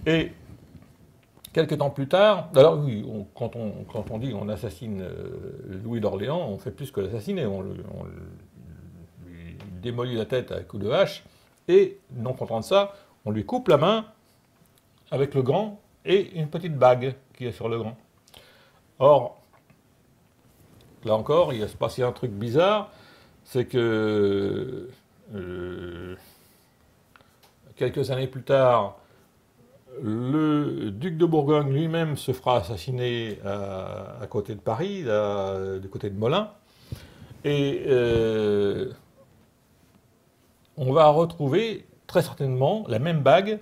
Et quelques temps plus tard, alors oui, quand on dit qu'on assassine Louis d'Orléans, on fait plus que l'assassiner, on lui démolit la tête à coups de hache, et non content de ça, on lui coupe la main avec le gant et une petite bague qui est sur le gant. Or, là encore, il va se passer un truc bizarre, c'est que quelques années plus tard, le duc de Bourgogne lui-même se fera assassiner à côté de Paris, du côté de Melun, et on va retrouver très certainement la même bague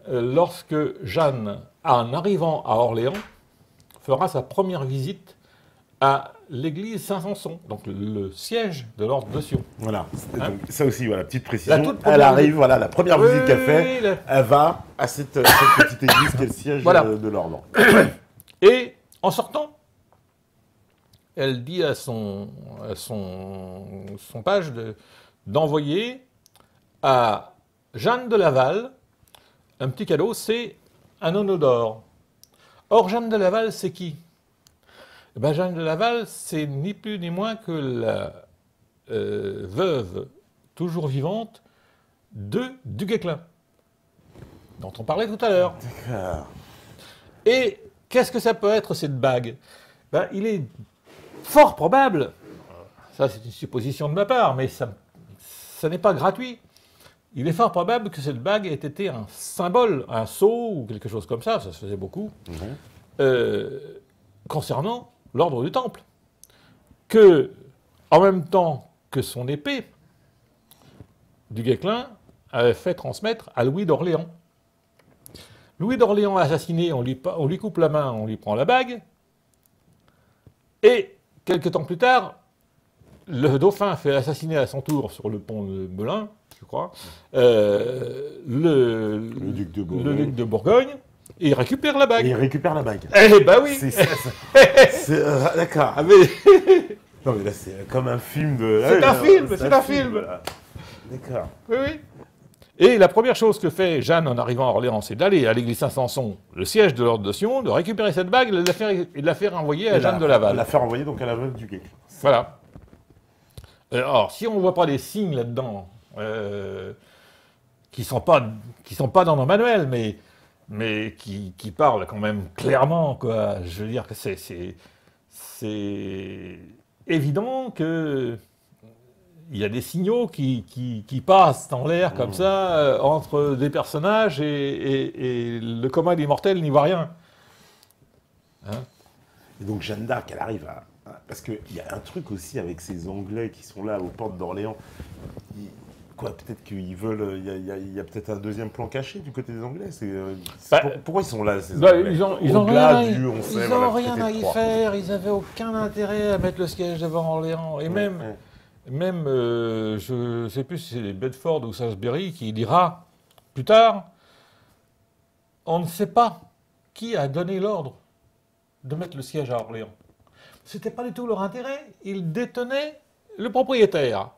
lorsque Jeanne, en arrivant à Orléans, fera sa première visite à l'église Saint-Sanson, donc le siège de l'ordre de Sion. Voilà, Hein, donc, ça aussi, voilà, petite précision. toute première Elle arrive, visite. voilà, la première Oui, visite qu'elle oui, fait, oui, elle va à cette petite église qui est le siège Voilà. de l'ordre. Et en sortant, elle dit à son page d'envoyer à Jeanne de Laval un petit cadeau, c'est un anneau d'or. Or, Jeanne de Laval, c'est qui? Eh ben, Jeanne de Laval, c'est ni plus ni moins que la veuve toujours vivante de Duguesclin, dont on parlait tout à l'heure. D'accord. Et qu'est-ce que ça peut être, cette bague? Ben, il est fort probable, ça c'est une supposition de ma part, mais ça n'est pas gratuit, il est fort probable que cette bague ait été un symbole, un sceau ou quelque chose comme ça se faisait beaucoup, concernant l'ordre du Temple. Que, en même temps que son épée, Duguesclin avait fait transmettre à Louis d'Orléans. Louis d'Orléans assassiné, on lui coupe la main, on lui prend la bague, et quelques temps plus tard, le dauphin fait assassiner à son tour sur le pont de Melun, je crois, le duc de Bourgogne. le duc de Bourgogne, et il récupère la Et bague. il récupère la bague. Eh ben oui. D'accord. Ah, mais Non, mais là, c'est comme un film de... C'est un film, c'est un film. voilà. D'accord. oui, oui. Et la première chose que fait Jeanne en arrivant à Orléans, c'est d'aller à l'église Saint-Sanson, le siège de l'ordre de Sion, de récupérer cette bague et de la faire envoyer à Jeanne de Laval. La faire envoyer donc à la veuve du Guesclin. Voilà. Alors, si on ne voit pas des signes là-dedans, qui sont pas dans nos manuels, mais qui parlent quand même clairement, quoi. Je veux dire que c'est évident que il y a des signaux qui passent dans l'air comme ça entre des personnages et le commun des mortels n'y voit rien. Hein? Et donc Jeanne d'Arc, elle arrive à... Parce qu'il y a un truc aussi avec ces Anglais qui sont là aux portes d'Orléans. Quoi, peut-être qu'ils veulent... Il y a peut-être un deuxième plan caché du côté des Anglais. Pourquoi ils sont là, ces Anglais? Ils ont Au-delà rien, du, on sait, ils voilà, ont rien traité à de y Troyes. faire, ils n'avaient aucun intérêt à mettre le siège devant Orléans. Et même, je ne sais plus si c'est Bedford ou Salisbury qui dira plus tard, on ne sait pas qui a donné l'ordre de mettre le siège à Orléans. Ce n'était pas du tout leur intérêt, ils détenaient le propriétaire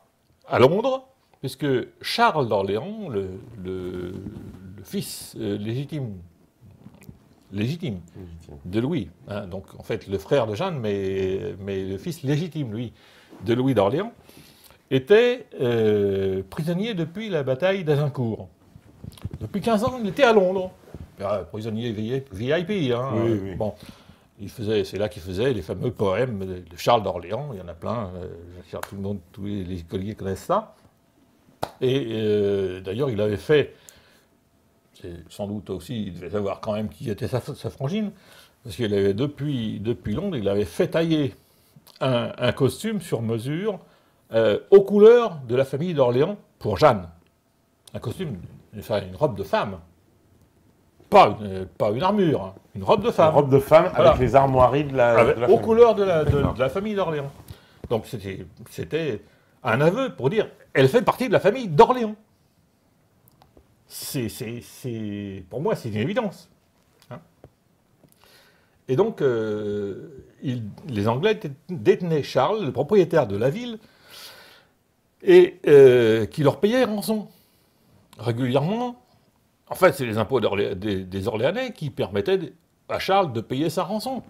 à Londres, puisque Charles d'Orléans, le fils légitime de Louis, hein, donc en fait le frère de Jeanne, mais le fils légitime, lui, de Louis d'Orléans, était prisonnier depuis la bataille d'Azincourt. Depuis 15 ans, il était à Londres. Prisonnier VIP, hein. Oui, oui. Bon, c'est là qu'il faisait les fameux poèmes de Charles d'Orléans, il y en a plein, tout le monde, tous les écoliers connaissent ça. Et d'ailleurs, il avait fait, sans doute aussi, il devait savoir quand même qui était sa frangine, parce qu'il avait depuis Londres, il avait fait tailler un costume sur mesure aux couleurs de la famille d'Orléans pour Jeanne. Un costume, une robe de femme. Pas une armure, hein, une robe de femme. Une robe de femme Voilà. avec les armoiries de la Aux famille. couleurs de la famille d'Orléans. Donc c'était un aveu pour dire, elle fait partie de la famille d'Orléans. Pour moi, c'est une évidence. Hein. Et donc, les Anglais détenaient Charles, le propriétaire de la ville, et qui leur payait rançon régulièrement. En fait, c'est les impôts des Orléanais qui permettaient à Charles de payer sa rançon.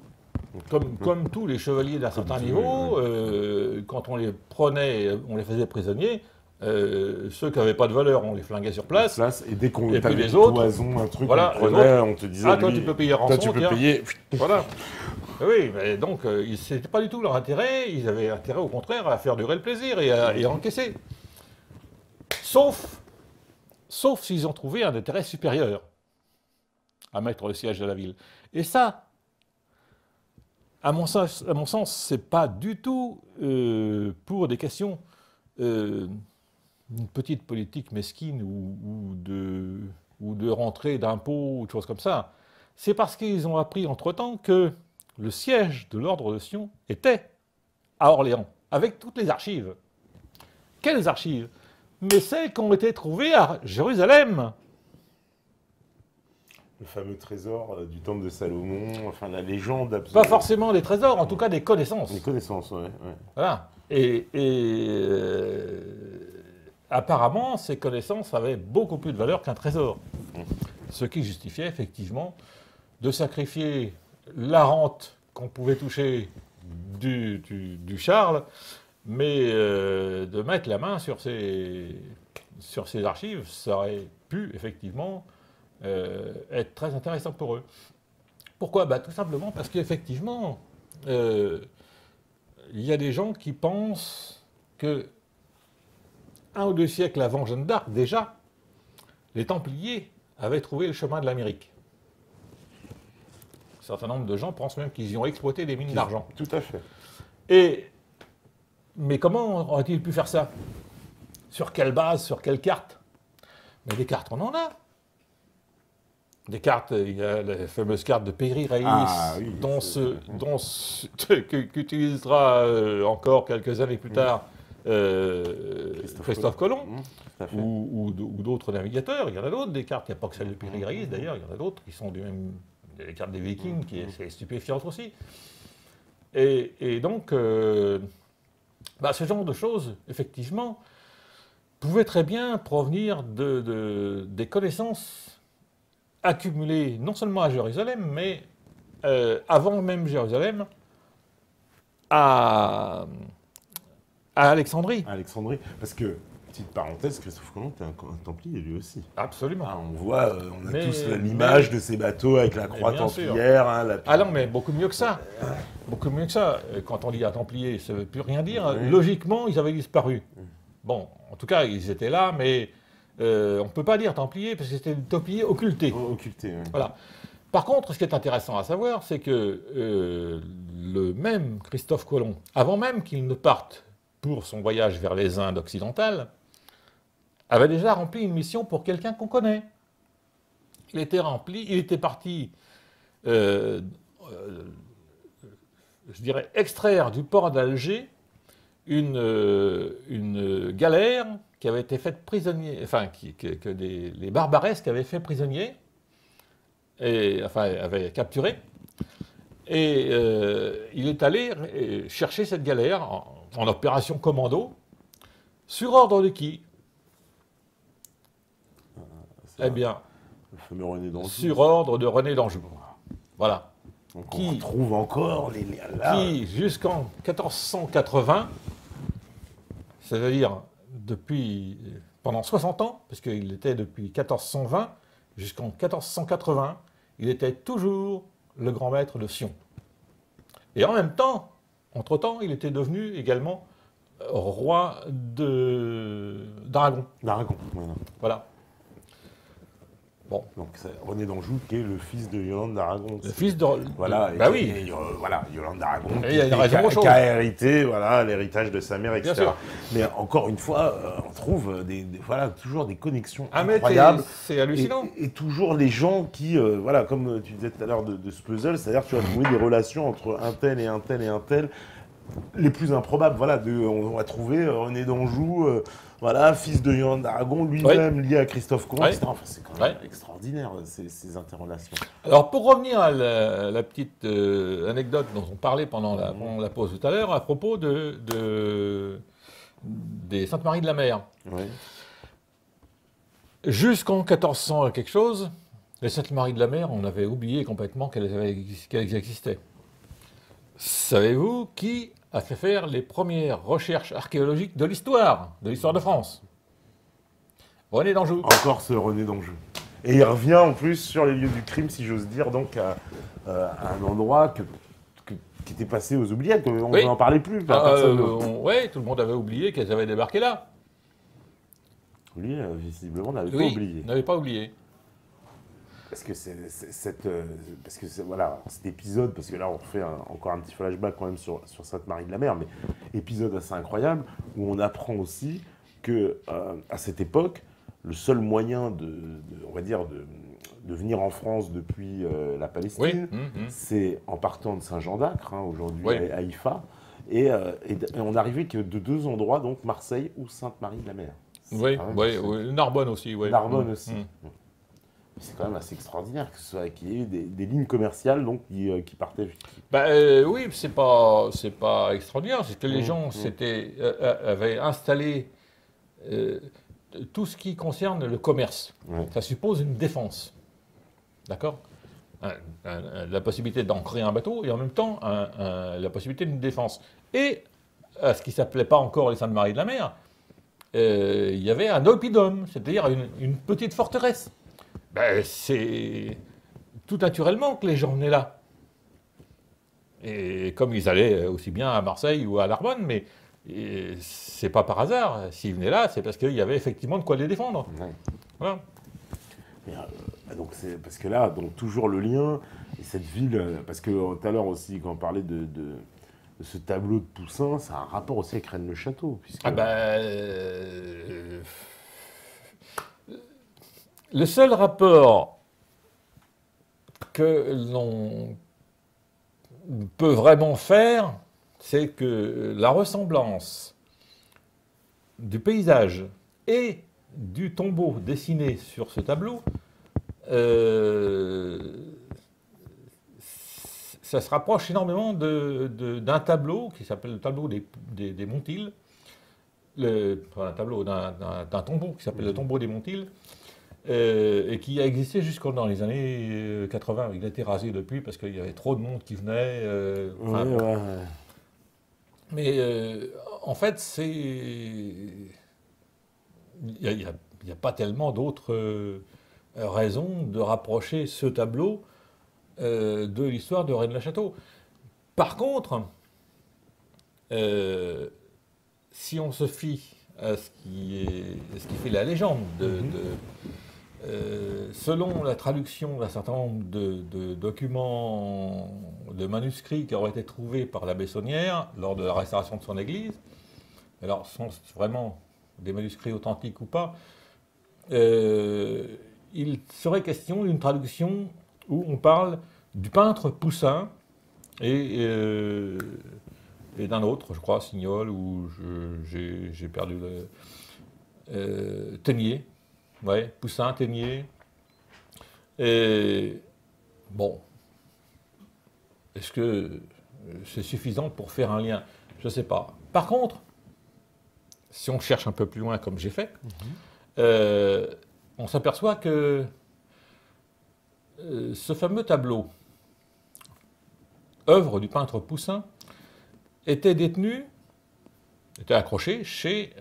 Comme tous les chevaliers d'un certain niveau, quand on les prenait, on les faisait prisonniers, ceux qui n'avaient pas de valeur, on les flinguait sur place. Et dès qu'on puis avait les du autres, poison, un truc, voilà, on prenait, on te disait, ah, toi lui, tu peux payer rançon, toi tu peux tiens. payer. Voilà. Oui, mais donc, c'était pas du tout leur intérêt. Ils avaient intérêt, au contraire, à faire durer le plaisir et à encaisser. Sauf s'ils ont trouvé un intérêt supérieur à mettre le siège de la ville. Et ça, à mon sens, c'est pas du tout pour des questions d'une petite politique mesquine ou de rentrée d'impôts ou de choses comme ça. C'est parce qu'ils ont appris entre-temps que le siège de l'ordre de Sion était à Orléans, avec toutes les archives. Quelles archives? Mais celles qui ont été trouvées à Jérusalem. Le fameux trésor du temple de Salomon, enfin la légende absolue. Pas forcément des trésors, en tout cas des connaissances. Des connaissances, ouais. Voilà. Et apparemment, ces connaissances avaient beaucoup plus de valeur qu'un trésor. Ce qui justifiait effectivement de sacrifier la rente qu'on pouvait toucher du Charles, mais de mettre la main sur ces archives, ça aurait pu effectivement être très intéressant pour eux. Pourquoi? Tout simplement parce qu'effectivement, il y a des gens qui pensent que 1 ou 2 siècles avant Jeanne d'Arc, déjà, les Templiers avaient trouvé le chemin de l'Amérique. Un certain nombre de gens pensent même qu'ils y ont exploité des mines d'argent. Tout à fait. Mais comment auraient-ils pu faire ça? Sur quelle base? Sur quelle carte? Mais des cartes, on en a. Des cartes, il y a la fameuse carte de Piri-Reis, qu'utilisera encore quelques années plus tard Christophe Colomb, ou d'autres navigateurs. Il y en a d'autres, des cartes, il n'y a pas que celle de Piri-Reis, d'ailleurs, il y en a d'autres qui sont du même... Les cartes des Vikings, qui est stupéfiante aussi. Et donc, ce genre de choses, effectivement, pouvaient très bien provenir des connaissances accumulées non seulement à Jérusalem, mais avant même Jérusalem, à Alexandrie. Alexandrie, parce que, petite parenthèse, Christophe Colomb était un Templier lui aussi. Absolument. On voit, on a tous l'image de ces bateaux avec la croix templière. Ah non, mais beaucoup mieux que ça. Beaucoup mieux que ça. Quand on dit un Templier, ça ne veut plus rien dire. Logiquement, ils avaient disparu. Bon, en tout cas, ils étaient là, mais on ne peut pas dire Templiers, parce que c'était des Templiers occultés. Voilà. Par contre, ce qui est intéressant à savoir, c'est que le même Christophe Colomb, avant même qu'il ne parte pour son voyage vers les Indes occidentales, avait déjà rempli une mission pour quelqu'un qu'on connaît. Il était parti, je dirais, extraire du port d'Alger une galère qui avait été faite prisonnier, enfin, que les barbaresques avaient fait prisonnier, avaient capturé. Et il est allé chercher cette galère en opération commando, sur ordre de qui? Eh bien, le fameux René d'Anjou. Sur ordre de René d'Anjou. Voilà. Donc on retrouve encore qui, jusqu'en 1480, c'est-à-dire pendant 60 ans, puisqu'il était depuis 1420 jusqu'en 1480, il était toujours le grand maître de Sion. Et en même temps, entre-temps, il était devenu également roi d'Aragon. Voilà. Bon. Donc René d'Anjou qui est le fils de Yolande d'Aragon. Le fils de... Voilà. Oui. Yolande d'Aragon qui a hérité l'héritage de sa mère, etc. Bien sûr. Mais encore une fois, on trouve toujours des connexions incroyables. C'est hallucinant. Et toujours les gens qui, comme tu disais tout à l'heure de ce puzzle, c'est-à-dire tu vas trouver des relations entre un tel et un tel et un tel, les plus improbables. On va trouver René d'Anjou, fils de Yolande d'Aragon, lui-même lié à Christophe Colomb, etc. Enfin, c'est quand même extraordinaire, ces interrelations. Alors, pour revenir à la petite anecdote dont on parlait pendant la pause tout à l'heure, à propos des Saintes Maries de la Mer. Jusqu'en 1400 quelque chose, les Saintes Maries de la Mer, on avait oublié complètement qu'elles existaient. Savez-vous qui a fait faire les premières recherches archéologiques de l'histoire de France? René d'Anjou. Encore ce René d'Anjou. Et il revient en plus sur les lieux du crime, si j'ose dire, donc à un endroit qui était passé aux oubliettes, on Oui. n'en parlait plus. Oui, tout le monde avait oublié qu'elles avaient débarqué là. Lui, visiblement, n'avait pas Oui, oublié. n'avait pas oublié. Parce que voilà, cet épisode, parce que là on refait encore un petit flashback quand même sur Sainte-Marie de la Mer, mais épisode assez incroyable où on apprend aussi que à cette époque, le seul moyen on va dire de venir en France depuis la Palestine, c'est en partant de Saint-Jean d'Acre, hein, aujourd'hui Haïfa, et on n'arrivait que de 2 endroits, donc Marseille ou Sainte-Marie de la Mer. Oui, Narbonne aussi. Ouais. Narbonne aussi. C'est quand même assez extraordinaire qu'il y ait eu des lignes commerciales donc, qui partaient. Oui, c'est pas extraordinaire, c'est que les gens avaient installé tout ce qui concerne le commerce. Ouais. Ça suppose une défense. D'accord? La possibilité d'ancrer un bateau et en même temps la possibilité d'une défense. Et à ce qui ne s'appelait pas encore les Saintes-Maries de la Mer, il y avait un oppidum, c'est-à-dire une petite forteresse. C'est tout naturellement que les gens venaient là. Et comme ils allaient aussi bien à Marseille ou à Narbonne, mais c'est pas par hasard. S'ils venaient là, c'est parce qu'il y avait effectivement de quoi les défendre. Ouais. Voilà. Donc c'est parce que là, donc toujours le lien et cette ville, parce que tout à l'heure aussi quand on parlait de ce tableau de Poussin, ça a un rapport aussi avec Rennes-le-Château. Puisque... Le seul rapport que l'on peut vraiment faire, c'est que la ressemblance du paysage et du tombeau dessiné sur ce tableau, ça se rapproche énormément d'un tableau qui s'appelle le tableau des Montiles, un tableau d'un tombeau qui s'appelle le tombeau des Montiles, et qui a existé jusqu'en les années 80. Il a été rasé depuis parce qu'il y avait trop de monde qui venait. Mais en fait, il n'y a pas tellement d'autres raisons de rapprocher ce tableau de l'histoire de Rennes-le-Château. Par contre, si on se fie à ce qui fait la légende selon la traduction d'un certain nombre de documents, de manuscrits qui auraient été trouvés par l'abbé Saunière lors de la restauration de son église, alors sont vraiment des manuscrits authentiques ou pas, il serait question d'une traduction où on parle du peintre Poussin et d'un autre, je crois, Signol, ou j'ai perdu le... Ténier. Ouais, Poussin, Ténier. Et bon, est-ce que c'est suffisant pour faire un lien? Je ne sais pas. Par contre, si on cherche un peu plus loin, comme j'ai fait, on s'aperçoit que ce fameux tableau, œuvre du peintre Poussin, était accroché chez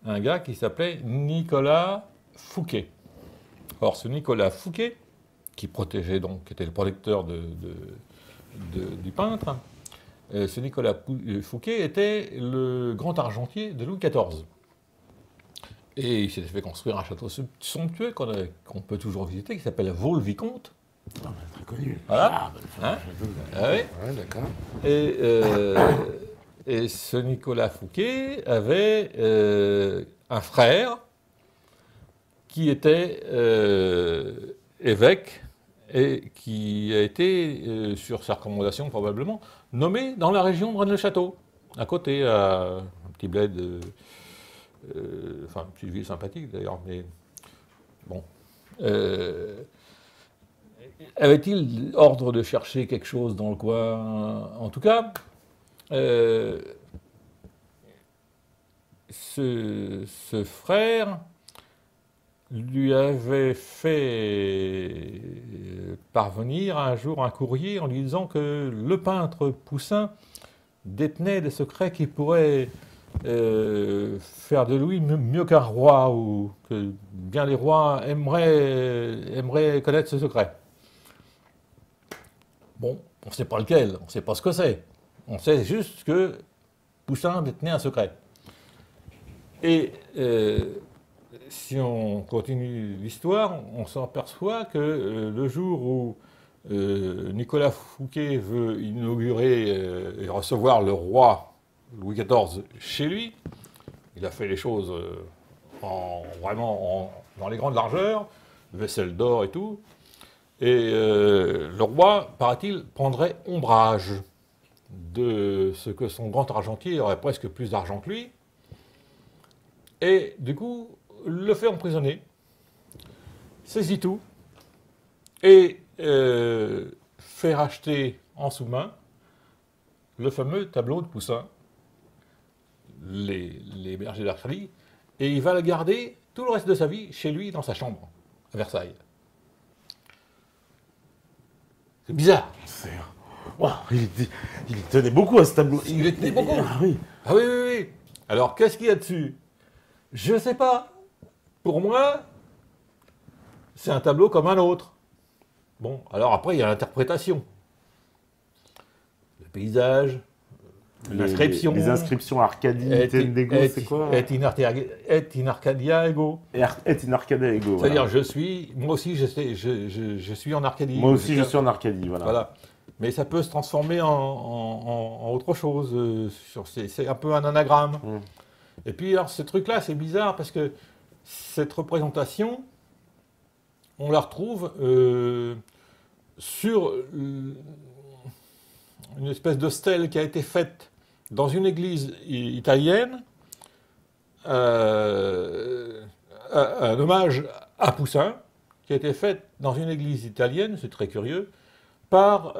un gars qui s'appelait Nicolas Fouquet. Or, ce Nicolas Fouquet, qui protégeait donc, qui était le protecteur du peintre, ce Nicolas Fouquet était le grand argentier de Louis XIV. Et il s'est fait construire un château somptueux qu'on peut toujours visiter, qui s'appelle Vaux-le-Vicomte. Ah, très connu. Voilà. Oui. D'accord. Et ce Nicolas Fouquet avait un frère qui était évêque et qui a été, sur sa recommandation probablement, nommé dans la région de Rennes-le-Château, à côté, à un petit bled, enfin une petite ville sympathique d'ailleurs, mais bon. Avait-il ordre de chercher quelque chose dans le coin? En tout cas, ce frère lui avait fait parvenir un jour un courrier en lui disant que le peintre Poussin détenait des secrets qui pourraient faire de lui mieux qu'un roi, ou que bien les rois aimeraient connaître ce secret. Bon, on ne sait pas lequel, on ne sait pas ce que c'est. On sait juste que Poussin détenait un secret. Et si on continue l'histoire, on s'aperçoit que le jour où Nicolas Fouquet veut inaugurer et recevoir le roi Louis XIV chez lui, il a fait les choses vraiment dans les grandes largeurs, vaisselle d'or et tout, et le roi, paraît-il, prendrait ombrage de ce que son grand argentier aurait presque plus d'argent que lui, et du coup, le fait emprisonner, saisit tout, et fait racheter en sous-main le fameux tableau de Poussin, les bergers d'Arcadie, et il va le garder tout le reste de sa vie chez lui dans sa chambre, à Versailles. C'est bizarre. Wow, il tenait beaucoup à ce tableau. Il tenait beaucoup. Ah oui. Ah oui, oui, oui. Alors, qu'est-ce qu'il y a dessus? Je ne sais pas. Pour moi, c'est un tableau comme un autre. Bon, alors après, il y a l'interprétation. Le paysage, l'inscription. Les inscriptions Arcadie, Tendego, c'est quoi? Et in Arcadia ego. Et in Arcadia ego. C'est-à-dire, moi aussi, je suis en Arcadie. Moi aussi, je suis en Arcadie, voilà. Voilà. Mais ça peut se transformer en autre chose. C'est un peu un anagramme. Et puis, alors, ce truc-là, c'est bizarre parce que cette représentation, on la retrouve sur une espèce de stèle qui a été faite dans une église italienne, un hommage à Poussin, qui a été faite dans une église italienne, c'est très curieux, par,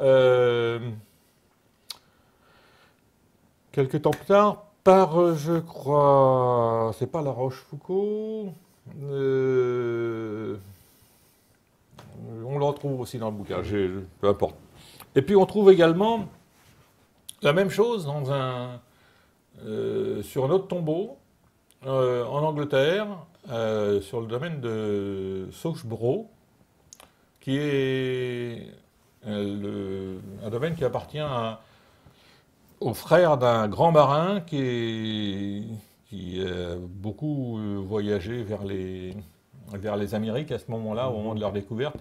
quelques temps plus tard, par, je crois, c'est pas La Rochefoucauld, on le retrouve aussi dans le bouquin, peu importe. Et puis on trouve également la même chose sur un autre tombeau en Angleterre, sur le domaine de Souchborough, qui est un domaine qui appartient au frère d'un grand marin qui a beaucoup voyagé vers les Amériques à ce moment-là, au moment de leur découverte,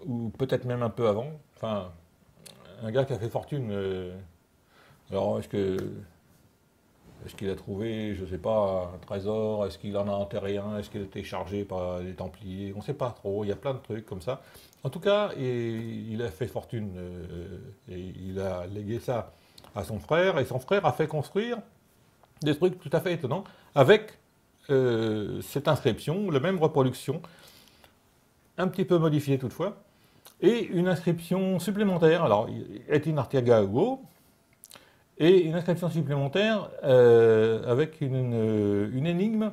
ou peut-être même un peu avant. Enfin, un gars qui a fait fortune. Alors, est-ce qu'il a trouvé, je ne sais pas, un trésor? Est-ce qu'il en a enterré un? Est-ce qu'il a été chargé par les Templiers? On ne sait pas trop. Il y a plein de trucs comme ça. En tout cas, il a fait fortune et il a légué ça à son frère. Et son frère a fait construire des trucs tout à fait étonnants avec cette inscription, la même reproduction, un petit peu modifiée toutefois, et une inscription supplémentaire. Alors, et in Artiaga Hugo, et une inscription supplémentaire avec une énigme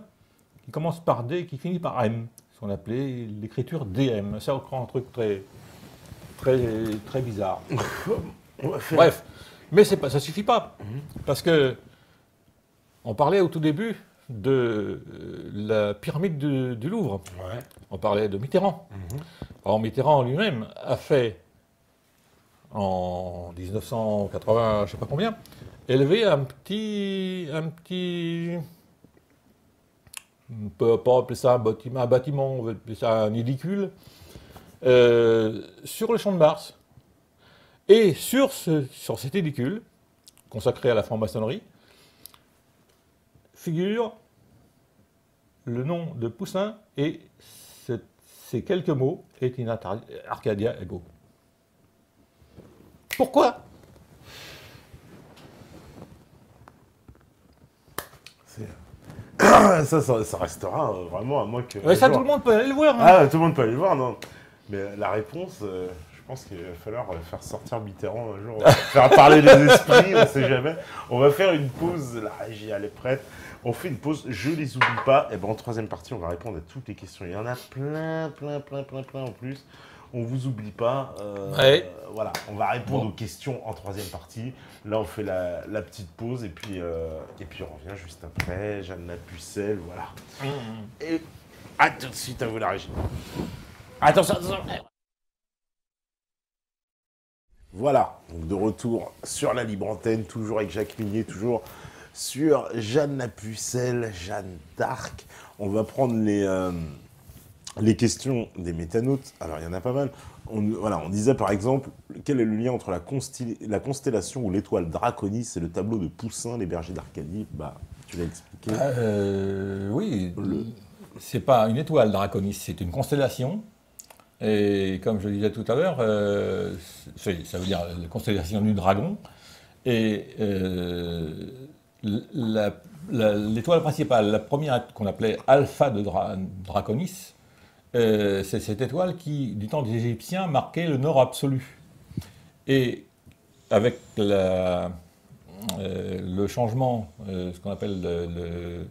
qui commence par D et qui finit par M, ce qu'on appelait l'écriture DM. C'est encore un truc très, très, très bizarre. Bref, mais ça ne suffit pas, parce que on parlait au tout début de la pyramide du Louvre. Ouais. On parlait de Mitterrand. Alors Mitterrand lui-même a fait, en 1980, je ne sais pas combien, élever un petit, on peut pas appeler ça un bâtiment, on va appeler ça un édicule, sur le champ de Mars. Et sur cet édicule, consacré à la franc-maçonnerie, figure le nom de Poussin et ces quelques mots, et in Arcadia ego. Pourquoi? Ça restera vraiment à moins que... Mais ça, tout le monde peut aller le voir. Hein. Ah, tout le monde peut aller le voir, non. Mais la réponse, je pense qu'il va falloir faire sortir Mitterrand un jour, faire parler les esprits, on ne sait jamais. On va faire une pause, la régie, elle est prête. On fait une pause, je les oublie pas. Et ben en troisième partie, on va répondre à toutes les questions. Il y en a plein en plus. On vous oublie pas. Ouais. Voilà, on va répondre Bon. aux questions en troisième partie. Là, on fait la petite pause et puis on revient juste après. Jeanne Lapucelle, voilà. Et à tout de suite, à vous la régie. Attention. Voilà, donc de retour sur la libre antenne, toujours avec Jacques Millier, toujours sur Jeanne Lapucelle, Jeanne d'Arc. On va prendre les questions des métanautes. Alors, il y en a pas mal. On disait par exemple, quel est le lien entre la constellation ou l'étoile Draconis et le tableau de Poussin, les bergers d'Arcadie? Bah, tu l'as expliqué. Oui, c'est pas une étoile Draconis, c'est une constellation. Et comme je le disais tout à l'heure, ça veut dire la constellation du dragon. Et l'étoile principale, la première qu'on appelait Alpha de Draconis, c'est cette étoile qui, du temps des Égyptiens, marquait le nord absolu. Et avec le changement, ce qu'on appelle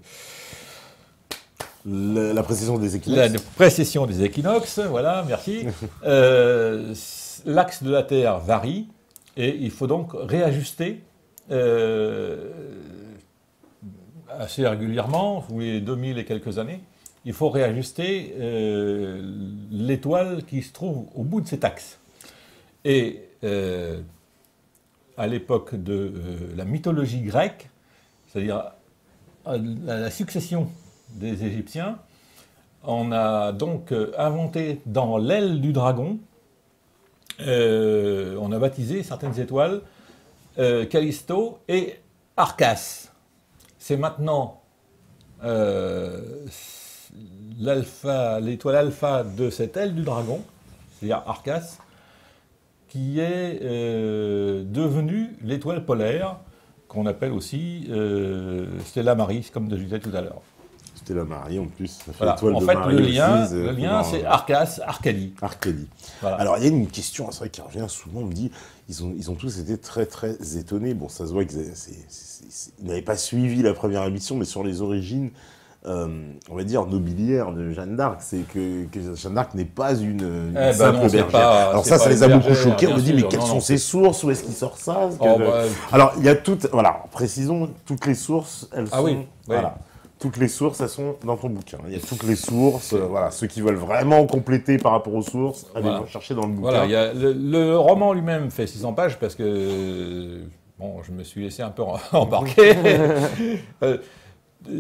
la précision des équinoxes. La précession des équinoxes, voilà, merci. L'axe de la Terre varie et il faut donc réajuster assez régulièrement, tous les 2000 et quelques années, il faut réajuster l'étoile qui se trouve au bout de cet axe. Et à l'époque de la mythologie grecque, c'est-à-dire à la succession des Égyptiens, on a donc inventé dans l'aile du dragon, on a baptisé certaines étoiles Callisto et Arcas. C'est maintenant l'étoile alpha de cette aile du dragon, c'est-à-dire Arcas, qui est devenue l'étoile polaire, qu'on appelle aussi Stella Maris, comme je disais tout à l'heure. Stella Maris en plus, ça fait Voilà. étoile En de fait, Marie le lien c'est Arcas, Arcadie. Arcadie. Voilà. Alors, il y a une question, c'est vrai qui revient souvent, on me dit, ils ont tous été très étonnés. Bon, ça se voit qu'ils n'avaient pas suivi la première émission, mais sur les origines, on va dire, nobiliaires de Jeanne d'Arc, c'est que Jeanne d'Arc n'est pas une simple bergère. Alors ça les a beaucoup choqués, on me dit, mais quelles sont ses sources, où est-ce qu'il sort ça? Alors, il y a toutes, voilà, précisons, toutes les sources, elles sont, voilà. Toutes les sources, elles sont dans ton bouquin. Il y a toutes les sources. Voilà, ceux qui veulent vraiment compléter par rapport aux sources, allez chercher dans le bouquin. Voilà, il y a le roman lui-même fait 600 pages parce que bon, je me suis laissé un peu embarquer.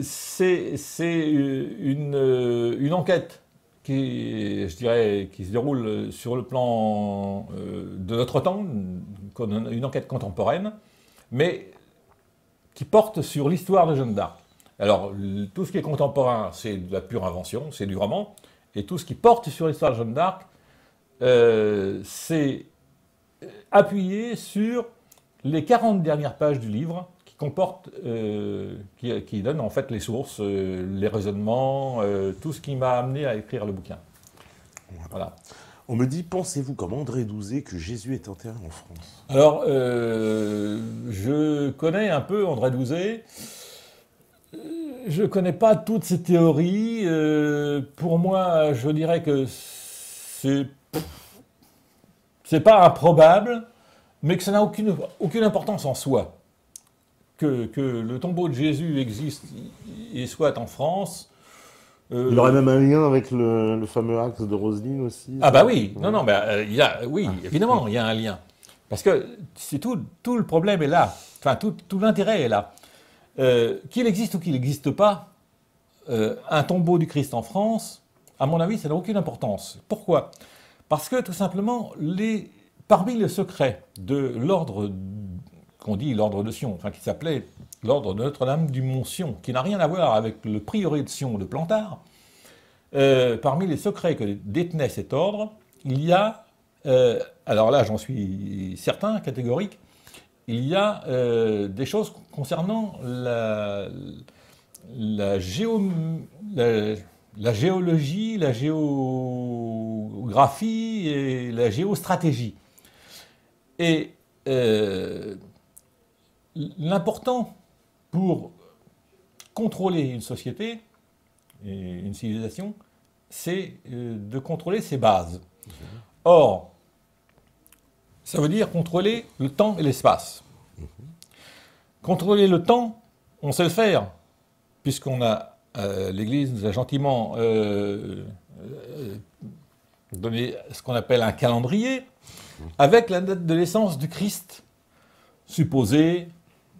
C'est une enquête qui, je dirais, qui se déroule sur le plan de notre temps, une enquête contemporaine, mais qui porte sur l'histoire de Jeanne d'Arc. Alors, tout ce qui est contemporain, c'est de la pure invention, c'est du roman, et tout ce qui porte sur l'histoire de Jeanne d'Arc, c'est appuyé sur les 40 dernières pages du livre, qui comportent, qui donnent en fait les sources, les raisonnements, tout ce qui m'a amené à écrire le bouquin. Voilà. On me dit, pensez-vous comme André Douzé que Jésus est enterré en France? Alors, je connais un peu André Douzé. Je ne connais pas toutes ces théories. Pour moi, je dirais que c'est pas improbable, mais que ça n'a aucune importance en soi. Que le tombeau de Jésus existe et soit en France. Il y aurait même un lien avec le fameux axe de Roselyne aussi. Ah bah oui, non, oui, évidemment, il y a un lien. Parce que c'est tout le problème est là. Enfin, tout l'intérêt est là. Qu'il existe ou qu'il n'existe pas, un tombeau du Christ en France, à mon avis, ça n'a aucune importance. Pourquoi? Parce que, tout simplement, parmi les secrets de l'ordre, qu'on dit l'ordre de Sion, enfin qui s'appelait l'ordre de Notre-Dame du Mont-Sion, qui n'a rien à voir avec le prieuré de Sion de Plantard, parmi les secrets que détenait cet ordre, il y a, alors là j'en suis certain, catégorique, il y a des choses concernant la géologie, la géographie et la géostratégie. Et l'important pour contrôler une société, et une civilisation, c'est de contrôler ses bases. Or, ça veut dire contrôler le temps et l'espace. Contrôler le temps, on sait le faire, puisqu'on a, l'Église nous a gentiment donné ce qu'on appelle un calendrier, avec la date de naissance du Christ, supposée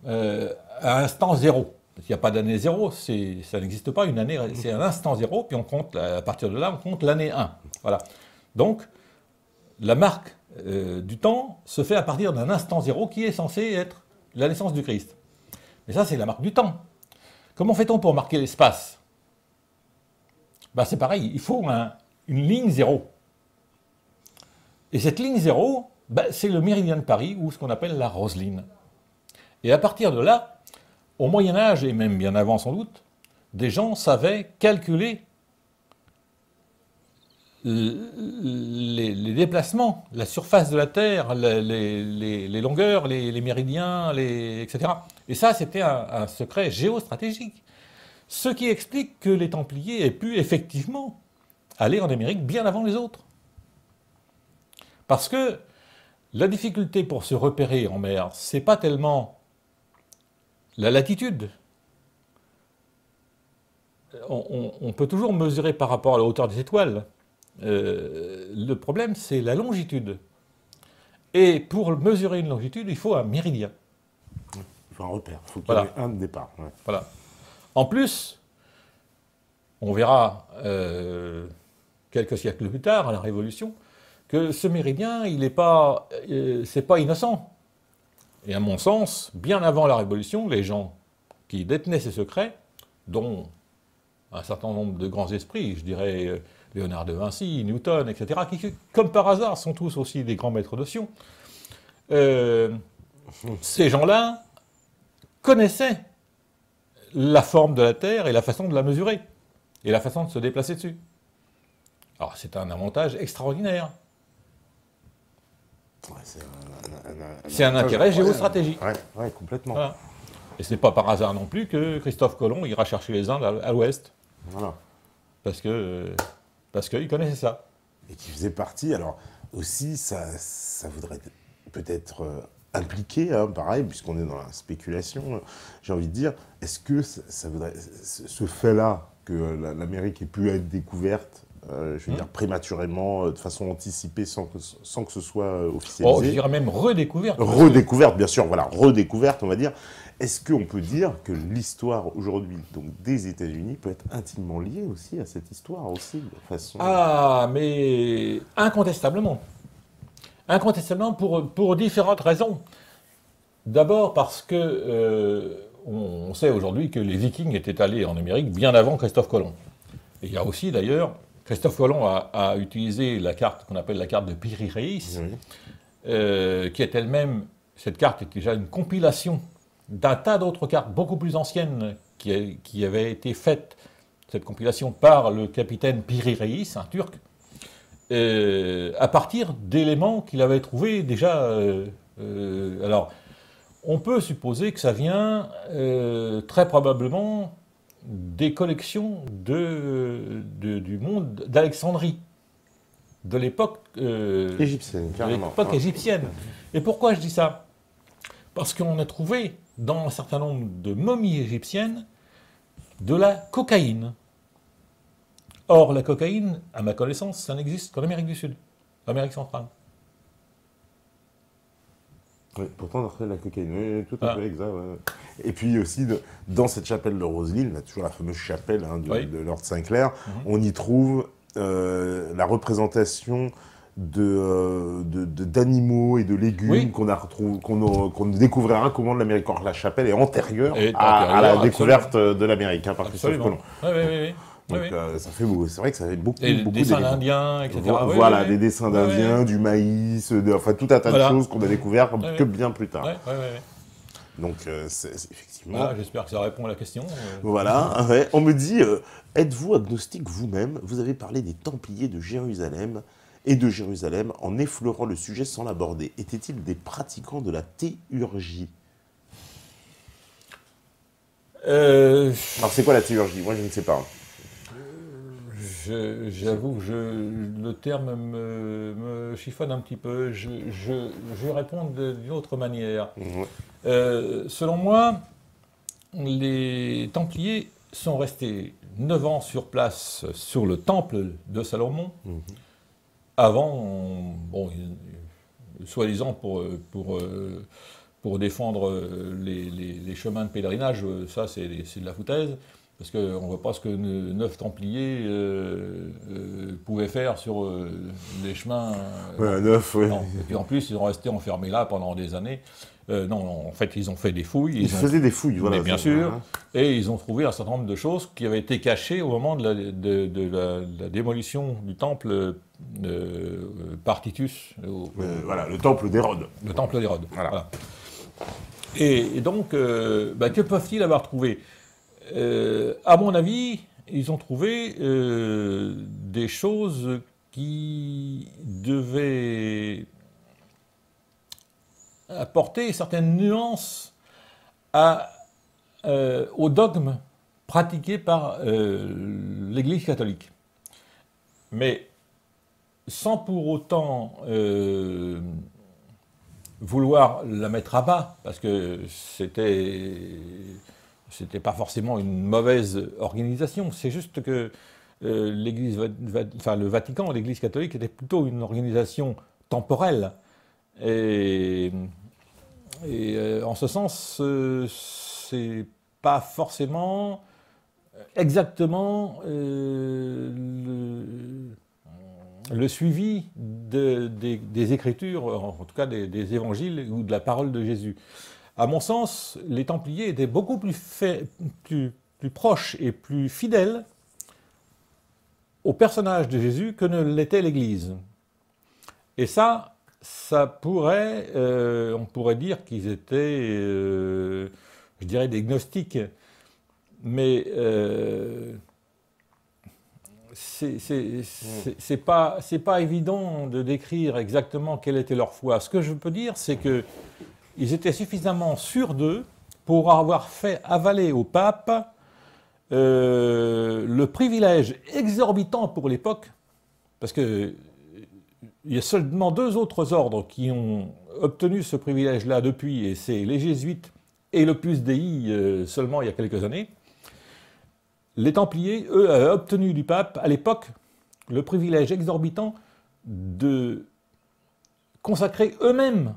à instant zéro. Il n'y a pas d'année zéro, ça n'existe pas, une année, c'est un instant zéro, puis on compte, à partir de là, on compte l'année 1. Voilà. Donc, la marque du temps se fait à partir d'un instant zéro qui est censé être la naissance du Christ. Mais ça, c'est la marque du temps. Comment fait-on pour marquer l'espace? Ben, c'est pareil, il faut une ligne zéro. Et cette ligne zéro, ben, c'est le méridien de Paris, ou ce qu'on appelle la Roseline. Et à partir de là, au Moyen-Âge, et même bien avant sans doute, des gens savaient calculer les déplacements, la surface de la Terre, les longueurs, les méridiens, etc. Et ça, c'était un secret géostratégique. Ce qui explique que les Templiers aient pu effectivement aller en Amérique bien avant les autres. Parce que la difficulté pour se repérer en mer, c'est pas tellement la latitude. On peut toujours mesurer par rapport à la hauteur des étoiles. Le problème, c'est la longitude. Et pour mesurer une longitude, il faut un méridien. Il faut un repère, il faut qu'il y ait un départ. Ouais. Voilà. En plus, on verra quelques siècles plus tard, à la Révolution, que ce méridien, c'est pas innocent. Et à mon sens, bien avant la Révolution, les gens qui détenaient ces secrets, dont un certain nombre de grands esprits, je dirais Léonard de Vinci, Newton, etc., qui, comme par hasard, sont tous aussi des grands maîtres de Sion, ces gens-là connaissaient la forme de la Terre et la façon de la mesurer, et la façon de se déplacer dessus. Alors c'est un avantage extraordinaire. Ouais, c'est un intérêt géostratégique. Ouais, complètement. Voilà. Et ce n'est pas par hasard non plus que Christophe Colomb ira chercher les Indes à l'ouest. Voilà. Parce qu'il connaissait ça. Et qui faisait partie, alors aussi, ça voudrait peut-être impliquer, hein, pareil, puisqu'on est dans la spéculation, j'ai envie de dire, est-ce que ça voudrait, ce fait-là, que l'Amérique ait pu être découverte, je veux dire, prématurément, de façon anticipée, sans que ce soit officialisé. Oh, je dirais même redécouverte. Redécouverte, bien sûr, voilà, redécouverte, on va dire. Est-ce qu'on peut dire que l'histoire aujourd'hui donc des États-Unis peut être intimement liée aussi à cette histoire aussi, de façon... Ah, mais incontestablement. Incontestablement pour différentes raisons. D'abord parce que on sait aujourd'hui que les Vikings étaient allés en Amérique bien avant Christophe Colomb. Et il y a aussi d'ailleurs... Christophe Colomb a utilisé la carte qu'on appelle la carte de Piri-Reis, qui est elle-même, cette carte est déjà une compilation d'un tas d'autres cartes beaucoup plus anciennes qui avaient été faites, cette compilation par le capitaine Piri-Reis, un Turc, à partir d'éléments qu'il avait trouvés déjà. Alors, on peut supposer que ça vient très probablement des collections du monde d'Alexandrie, de l'époque égyptienne, carrément. De l'époque égyptienne. Et pourquoi je dis ça? Parce qu'on a trouvé dans un certain nombre de momies égyptiennes de la cocaïne. Or, la cocaïne, à ma connaissance, ça n'existe qu'en Amérique du Sud, Amérique centrale. Oui, pourtant, on a retrouvé la cocaïne, oui, tout à fait exact. Ouais. Et puis aussi, dans cette chapelle de Roseline, là, toujours la fameuse chapelle de Lord Sinclair, on y trouve la représentation d'animaux et de légumes qu'on ne découvrira qu'au moment de l'Amérique. Or, la chapelle est antérieure à la découverte de l'Amérique par Christophe Colomb. Oui. Donc ça fait beau. C'est vrai que ça fait beaucoup des dessins d'indiens, etc. Voilà, des dessins d'indiens, du maïs, enfin tout un tas de choses qu'on a découvert que bien plus tard. Donc c'est effectivement... Voilà, j'espère que ça répond à la question. Voilà, on me dit, êtes-vous agnostique vous-même? Vous avez parlé des Templiers de Jérusalem et de Jérusalem en effleurant le sujet sans l'aborder. Étaient-ils des pratiquants de la théurgie? Alors c'est quoi la théurgie? Moi je ne sais pas. J'avoue que le terme me chiffonne un petit peu. Je vais répondre d'une autre manière. Ouais. Selon moi, les Templiers sont restés 9 ans sur place sur le temple de Salomon, avant, bon, soi-disant pour défendre les chemins de pèlerinage, ça c'est de la foutaise, parce qu'on ne voit pas ce que 9 Templiers pouvaient faire sur les chemins. Ouais, 9, ouais. Non. Et puis en plus, ils ont resté enfermés là pendant des années. Non, en fait, ils ont fait des fouilles. Ils faisaient des fouilles, voilà. Mais bien sûr. Et ils ont trouvé un certain nombre de choses qui avaient été cachées au moment de la démolition du temple Partitus. Voilà, le temple d'Hérode. Le temple d'Hérode. Voilà. Voilà. Et donc, que peuvent-ils avoir trouvé? À mon avis, ils ont trouvé des choses qui devaient apporter certaines nuances au dogme pratiqué par l'Église catholique. Mais sans pour autant vouloir la mettre à bas, parce que c'était pas forcément une mauvaise organisation, c'est juste que le Vatican, l'Église catholique, était plutôt une organisation temporelle. Et en ce sens, c'est pas forcément exactement le suivi des Écritures, en tout cas des Évangiles ou de la parole de Jésus. À mon sens, les Templiers étaient beaucoup plus proches et plus fidèles au personnage de Jésus que ne l'était l'Église. Et ça pourrait, on pourrait dire qu'ils étaient, je dirais, des gnostiques, mais c'est pas évident de décrire exactement quelle était leur foi. Ce que je peux dire, c'est que ils étaient suffisamment sûrs d'eux pour avoir fait avaler au pape le privilège exorbitant pour l'époque, parce que il y a seulement 2 autres ordres qui ont obtenu ce privilège-là depuis, et c'est les Jésuites et l'Opus Dei seulement il y a quelques années. Les Templiers, eux, avaient obtenu du pape, à l'époque, le privilège exorbitant de consacrer eux-mêmes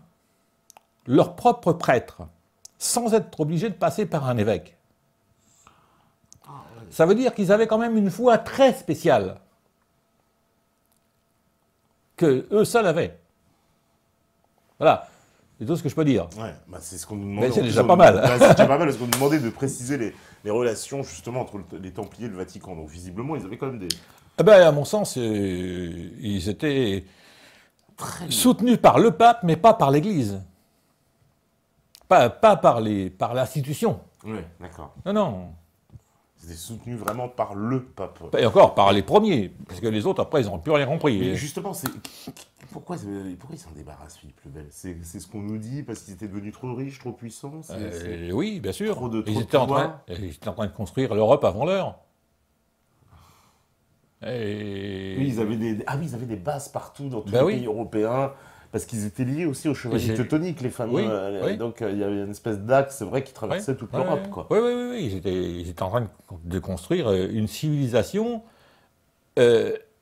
leurs propres prêtres, sans être obligés de passer par un évêque. Ça veut dire qu'ils avaient quand même une foi très spéciale, que eux seuls avaient. Voilà, c'est tout ce que je peux dire. Ouais, bah c'est ce qu'on nous demandait. Mais c'est déjà pas mal. Bah, c'est déjà pas mal, parce qu'on nous demandait de préciser les relations justement entre les Templiers et le Vatican. Donc visiblement, ils avaient quand même des... Eh ben, à mon sens, ils étaient soutenus par le pape, mais pas par l'Église. Pas par l'institution. Oui, d'accord. Non, non. Ils étaient soutenus vraiment par le pape. Et encore, par les premiers, parce que les autres, après, ils n'ont plus rien compris. Mais justement, pourquoi ils s'en débarrassent, Philippe le Bel? C'est ce qu'on nous dit, parce qu'ils étaient devenus trop riches, trop puissants? Oui, bien sûr. Ils étaient en train de construire l'Europe avant l'heure. Oui, ils avaient des bases partout dans tous les pays européens, parce qu'ils étaient liés aussi aux chevaliers teutoniques, les fameux. Oui. Donc il y avait une espèce d'axe, c'est vrai, qui traversait toute l'Europe, quoi. Oui. Ils étaient en train de construire une civilisation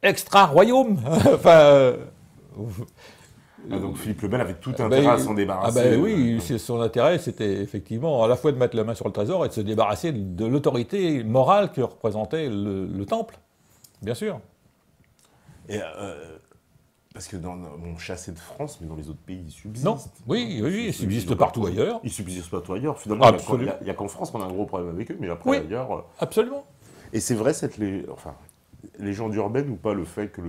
extra-royaume. Enfin. Donc Philippe le Bel avait tout intérêt à s'en débarrasser. Oui, son intérêt, c'était effectivement à la fois de mettre la main sur le trésor et de se débarrasser de l'autorité morale que représentait le temple, bien sûr. Et parce que on chassait de France, mais dans les autres pays, ils subsistent. Non, oui, ils subsistent partout ailleurs. Ils subsistent partout ailleurs. Finalement, il n'y a qu'en France qu'on a un gros problème avec eux, mais après ailleurs... Absolument. Et c'est vrai, cette légende urbaine ou pas, le fait que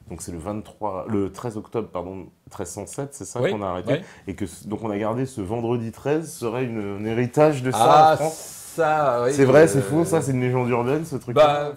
donc c'est le 13 octobre, pardon, 1307, c'est ça qu'on a arrêté, et que donc on a gardé ce vendredi 13 serait un héritage de ça en France. Ça, oui. C'est vrai, c'est faux, ça, c'est une légende urbaine, ce truc-là.